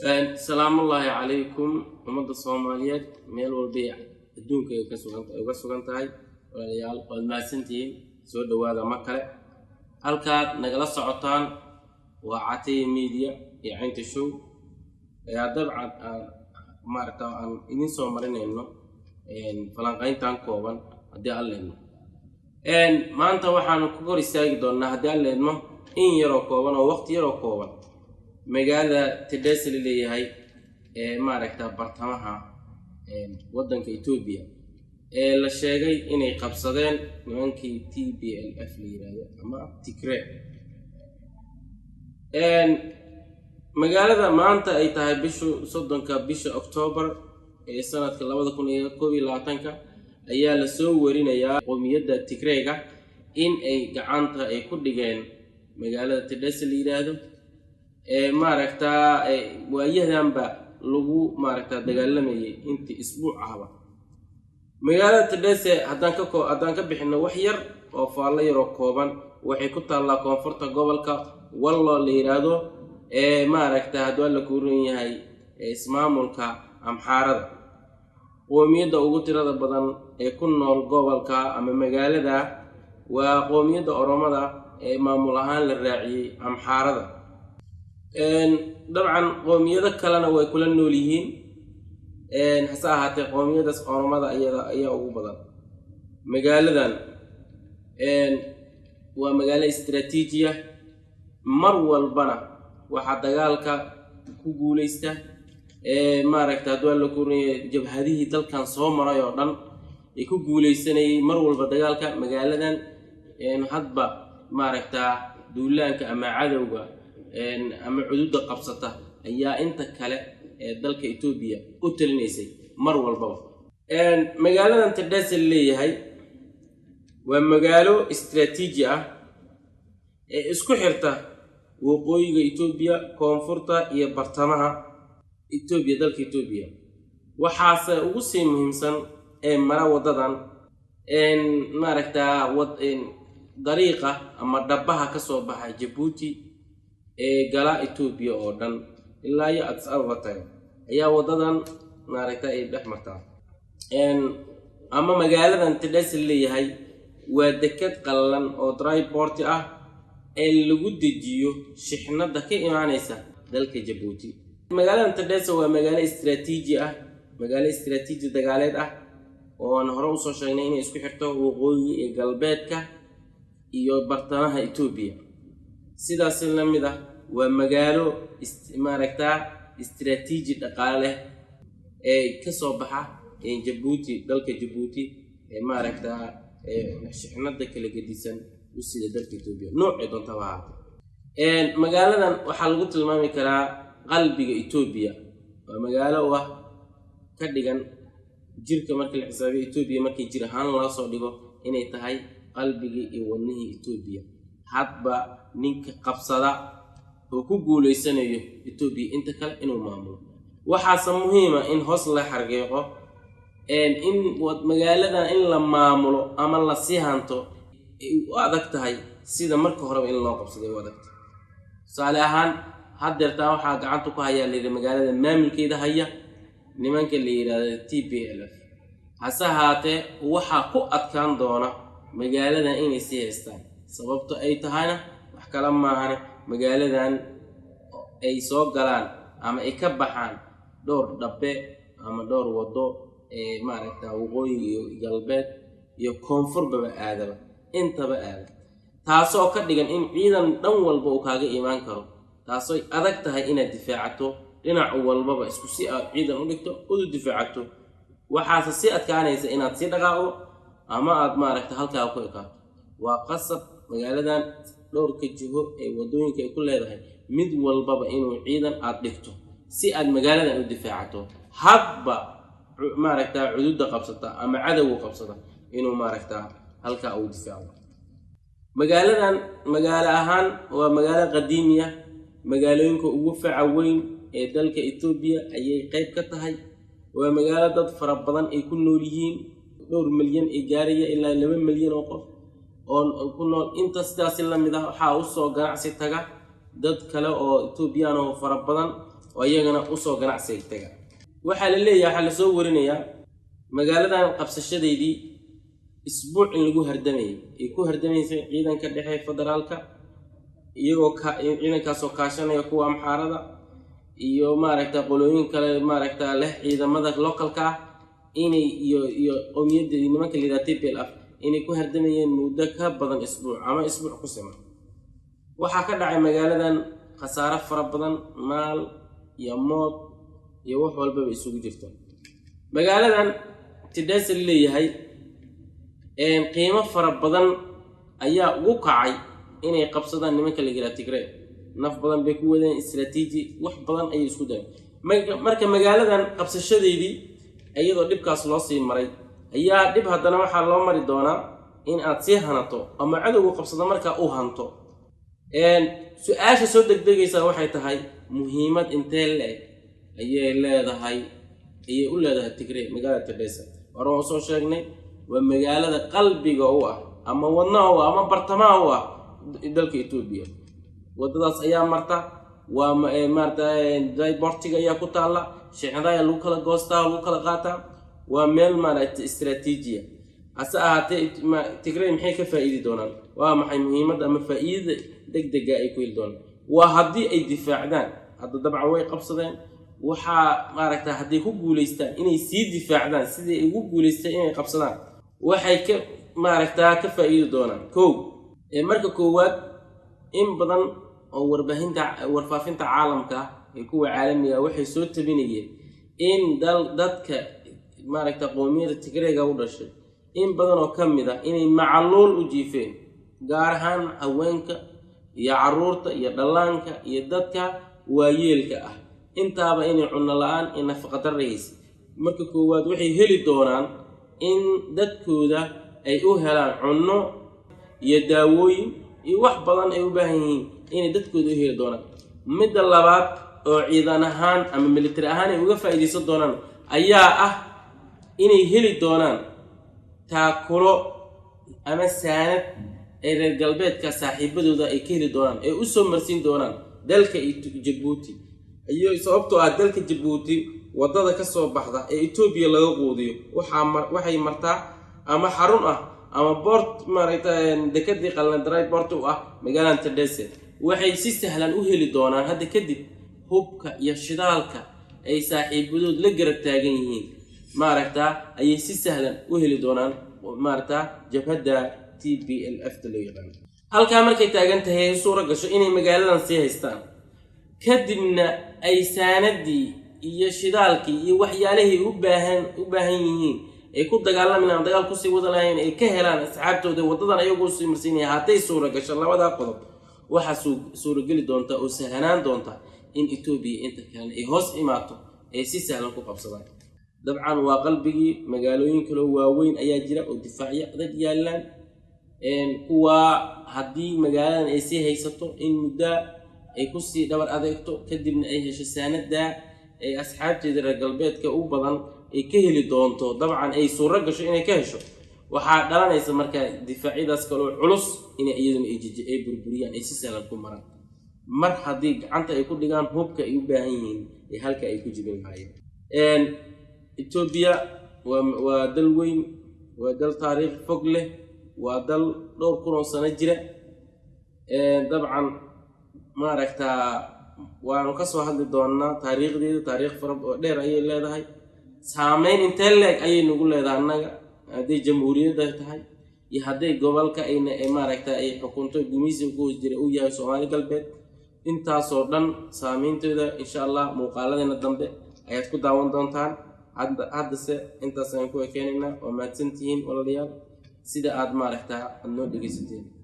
السلام الله عليكم ومدة الصوماليات ميل والبيع الدون كسوغان تاي وليال والما سنتين سو دوادا مكة هلكا نقل السعطان وعاتي ميديا يعني تشو يا دبعا مارتا عن إني سومرين إنه فلانقين تان كوبان هدي الله ما أنت وحنا كقول استايق دوننا هدي الله إن يرو كوبان أو وقت يرو كوبان magaalada Tedesli leeyahay maaragta bartamaha wadanka Itoobiya la sheegay inay qabsadeen nimankii TPLF leeyahay ama Tigray magaalada maanta ay tahay bisha October sanadka 2021 ayaa la soo warinayaa qowmiyadda Tigrayga in ay gacanta ay ku dhigeen magaalada Tedesli leeyahay maaragta waayadanba lagu maaragta dagaalamayay intii isbuuc ahba magaalada Tedesli haddaan ka bixino wax yar oo faalo yar oo kooban waxay ku taallaa koonfurta gobolka wallo la yiraahdo maaragta hadii la kuurin yahay ismaamulka Amxaarada qoomiyadda ugu tirada badan ee ku nool gobolka ama magaalada waa qoomiyadda Oromada maamul ahaan la raaciyay Amxaarada طبعا قومية كلنا وكل نوليين حساها قومية أورمادا أي أو بدر مجالدان ومجال استراتيجية مرو البنا وحتى قالك كوجوليستا ما ركت هدول لكوري جب هذه تلك صومرة يوردن يكوجوليستني مرو البدقالك مجالدان حدبا ما ركت دولانك أما عدوجا أما حدود قبصته أيها أنت كلا دلك إثيوبيا قتلنيسي مرو البوا مجالنا أنت الناس اللي هاي ومجاله استراتيجية اسكو حرته وقوي إثيوبيا كونفورتا يبرتمها إثيوبيا دلك إثيوبيا وحاسة وسي مهمسن مرا وددان ما ركتا طريقة أما دبها كسوبها جيبوتي قال إثيوبيا أردن إلا يأتس أربعة يا وددان ناركتا بحمرتا أما مجالنا تدرس اللي هي ودكت قلنا أو دراي بورتي اللي جود جيو شحنة دكي إيمانيسا ذلك جيبوتي مجالنا تدرس هو مجال استراتيجي مجال استراتيجي دجالات ونهرو صوشينين يسكو حرتو وقوي قلباتك iyo bartamaha Itoobiya sidaas lamida waa magaalo maaragta istiraatiiji dhaqaale ka soo baxa Djibouti dalka Djibouti maaragta shixnada kala gedisan u sida dalka Itoobiya nooc doonta waa magaaladan waxa lagu tilmaami karaa qalbiga Itoobiya waa magaalo ka dhigan jirka marka la xisaabiyo Itoobiya markii jir ahaan la soo dhigo inay tahay qalbiga iyo wadnaha Itoobiya hadba ninka qabsada oo ku guuleysanayo Itoobiya inta kale inuu maamulo waxa muhiim ah in hoos la xargeeqo in wad magaalada in la maamulo ama la sii hanto adag tahay sida marka hore in loo qabsaday wadagta saale ahaan hadeerta waxa gacanta ku haya leeyahay magaalada maamulkeeda haya nimanka la yiraahdo TPLF hasahaate waxa ku adkaan doona magaalada inay sii haystaan sababta ay tahayna wax kala maahan magaaladan ay soo galaan ama ay ka baxaan dhowr dabbe ama dhowr wado maaragta waqooyi iyo galbeed iyo koonfurba aadaba intaba aad taasoo ka dhigan in ciidan dhan walba uu kaaga iimaan karo taasoo adag tahay inaad difaacato dhinac walba isku si aad ciidan u dhigto oo difaacato waxa si adkaanaysa inaad si dhaqaaqo ama aad maaragta halka ku iqaato waa qasab magaaladan dhowr ka jiho ee wadooyinka ay ku leedahay mid walba inuu ciidan aad dhigto si aad magaaladan u difaacato habba maaragta xuduud qabsata ama cadow qabsata inuu maaragta halka uu difaaco magaaladan magaalo ahaan waa magaalo qadiimiya magaalooyinka ugu faca weyn ee dalka Itoobiya ayay qayb ka tahay waa magaalo dad fara badan ay ku nool yihiin dhowr milyan ee gaariya ilaa 2 milyan oo qof oo ku nool inta sidaas la mid ah waxa uu soo ganacsi taga dad kale oo Ethiopian oo fara badan oo iyagana u soo ganacsiga taga waxa la leeyahay waxa la soo warinayaa magaaladan qabsashadeedii isbuuc in lagu hardamay ay ku hardamaysay ciidanka dhexe federaalka iyagoo ciidankaas oo kaashanaya kuwa amxaarada iyo maaragta qolooyin kale maaragta leh ciidamada localka inay iyo qowmiyadda nimanka liidatay PLF inay ku hardamayeen muddo ka badan isbuuc ama isbuuc ku siman waxa ka dhacay magaaladan khasaare fara badan maal iyo mood iyo wax walba isugu jirto magaaladan Tedessa leeyahay qiimo fara badan ayaa ugu kacay inay qabsadaan nimanka la yiraahdo Tigray naf badan bay ku wadeen istiraatiiji wax badan ay isku dayeen marka magaaladan qabsashadeedii ayadoo dhibkaas loo sii maray ayaa dib haddana waxa loo mari doonaa in aad sii hanato ama cadowga qabsada marka uu hanto su'aasha soo degdegaysa waxay tahay muhiimad intee leeg ayay leedahay u leedahay Tigray magaalada Tedessa waroo soo sheegnay waa magaalada qalbiga u ah ama wadnaha u ama bartamaha u ah dalka Itoobiya wadadaas ayaa marta waa daybortiga ayaa ku taala shaqada lagu kala goostaa lagu kala qaataa waa meel maaragtay istiraatiijiya asa ahaatee Tigray maxay ka faa'iidi doonaan waa maxay muhiimad ama faa'iido degdeg ah ay ku heli doonaan waa haddii ay difaacdaan hadda dabcan way qabsadeen waxa maaragtay haddii ku guuleystaan inay sii difaacdaan sidii ay ugu guuleystaan inay qabsadaan waxay ka maaragtay ka faa'iidi doonaan marka koowaad in badan oo warfaafinta caalamka ee kuwa caalamiga waxay soo tabinayeen in dadka maaragtay qowmiyadda Tigrayga u dhashay in badan oo kamid ah inay macaluul u jiifeen gaar ahaan haweenka iyo caruurta iyo dhallaanka iyo dadka waayeelka ah intaaba inay cunno la'aan iyo nafaqo darreys marka koowaad waxay heli doonaan in dadkooda ay u helaan cunno iyo daawooyin iyo wax badan ay u baahan yihiin inay dadkooda u heli doonaan midda labaad oo ciidan ahaan ama military ahaan ay uga faa'iideysan doonaan ayaa ah inay heli doonaan taakulo ama saanad ay reer galbeedka saaxiibadooda ay ka heli doonaan ay u soo marsiin doonaan dalka Djibouti iyo sababtoo ah dalka Djibouti wadada ka soo baxda ee Itoobiya laga quudiyo waxay martaa ama xarun ah ama port maaragtay dekadii qalin daray port u ah magaalada Tedessa waxay si sahlan u heli doonaan hadda kadib hubka iyo shidaalka ay saaxiibadood la garab taagan yihiin maaragtaa ayay si sahlan u heli doonaan maaragtaa jabhadda TPLF loo yaqaan halka markay taagan tahay suura gasho inay magaaladan sii haystaan kadibna ay saanadii iyo shidaalkii iyo waxyaalihii u baahan yihiin ay ku dagaalamayaan dagaal ku sii wada lahayn ay ka helaan asxaabtooda wadadan ayagoo sii marsiinaya haday suura gasho labada qodob waxa suura gali doonta oo sahanaan doonta in Itoobiya inta kale ay hoos imaato ay si sahlan ku qabsadaan dabcan waa qalbigii magaalooyin kale waaweyn ayaa jira oo difaacyo adag yaalaan kuwa haddii magaaladan ay sii haysato in muddo ay ku sii dhabar adeegto kadibna ay hesho saanada ay asxaabteeda reer galbeedka u badan ay ka heli doonto dabcan ay suura gasho inay ka hesho waxaa dhalanaysa marka difaacyadaas kale oo culus inay iyaduna ay burburiyaan ay si sahlan ku maraan mar haddii gacanta ay ku dhigaan hubka ay u baahan yihiin ee halka ay ku jibin lahaayeen Itoobiya waa dal weyn waa dal taariikh fog leh waa dal dhowr kun oo sano jira dabcan maaragtaa waanu ka soo hadli doonaa taariikhdeeda taariikh fara dheer ayay leedahay saameyn intee leeg ayay nagu leedahay annaga hadday jamhuuriyadda tahay iyo hadday gobolka ayna maaragtaa ay xukunto gumeysiga ku hoos jira uu yahay Soomaali galbeed intaasoo dhan saameyntooda insha Allah muuqaaladeena dambe ayaad ku daawan doontaan haddase intaas ayaan ku ekeenaynaa oo mahadsantihiin walaalayaal sida aad maaragtaa aad noo dhegeysateen